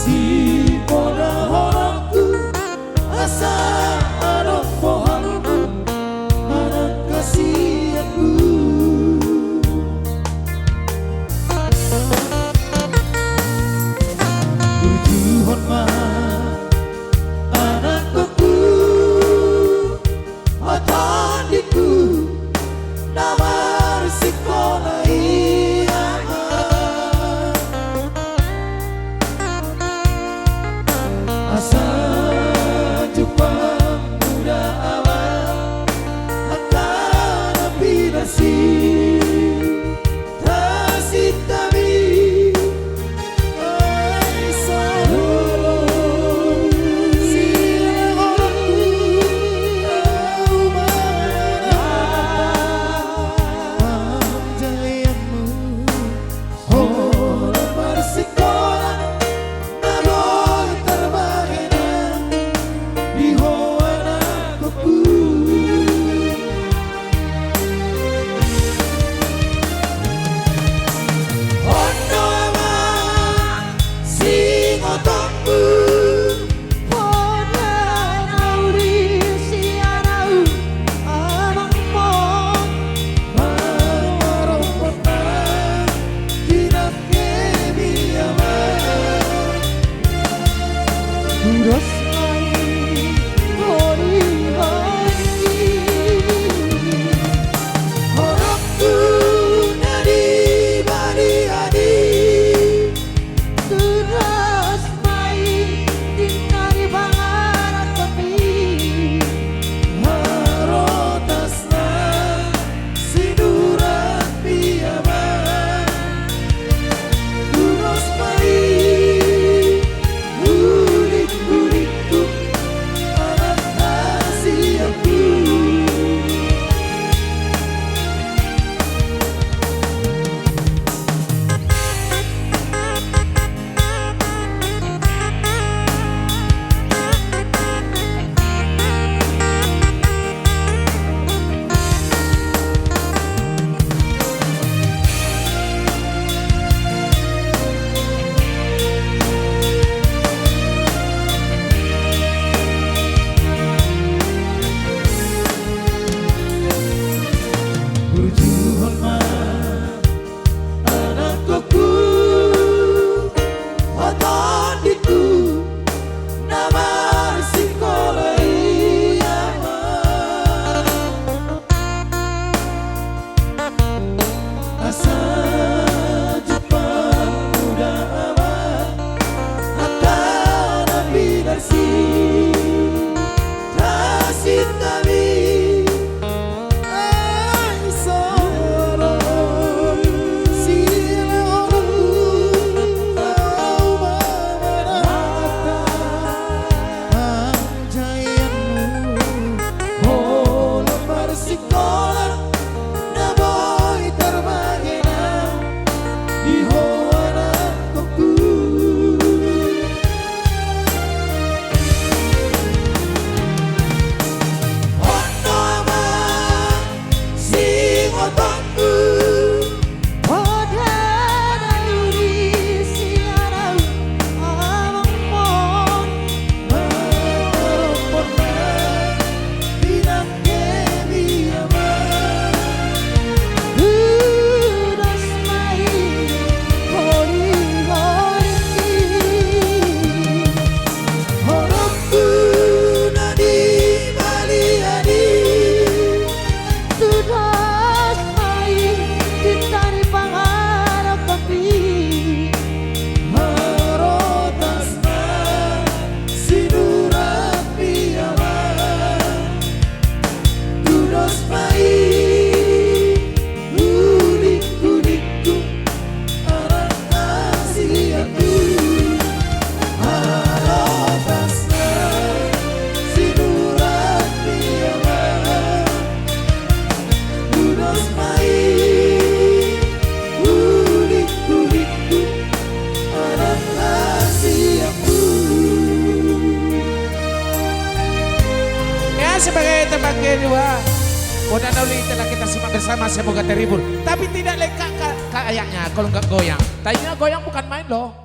Si poda horangku asa arang pohanku arang kasihanku. Tujuh hormat anakku atandiku namar sekolah asa jumpa muda awal akan apirasi tasitami ay solo silaku jayamu oh bersekolah naboy terbahenan di hoana kopu. Ono ama sing otakmu Poda nauri si anau amang mo marong pernah tidak kemiaman. Terus main hori-hori Horangku nadi badi-adi Terus main dinari bangaran kopi harotasna sinuran piaman. Terus main ulik-ulikku anak kasihanku. Tujuh hormat anakku atandiku namar sekolah asa Jepang muda amat akan apirasi tasitami ay solo silaku kau memenata jayamu oh lembar sekolah naboy terbahenan di hoana koku. Ono ama sing otakku Poda nauri si anau amang mo marong pernah tidak kemiaman. Terus main hori-hori Horangku nadi bali-adi Terus main dinari bangaran kopi harotasna sinuran piaman. Terus main ulik-ulikku anak kasihanku. Harotasna sinuran piaman. Terus main ulik-ulikku anak kasihanku. Ya sebagai tebak kedua, Poda nauri telah kita simak bersama semoga terhibur. Tapi tidak lekak kayaknya kalau nggak goyang. Tadinya goyang bukan main loh.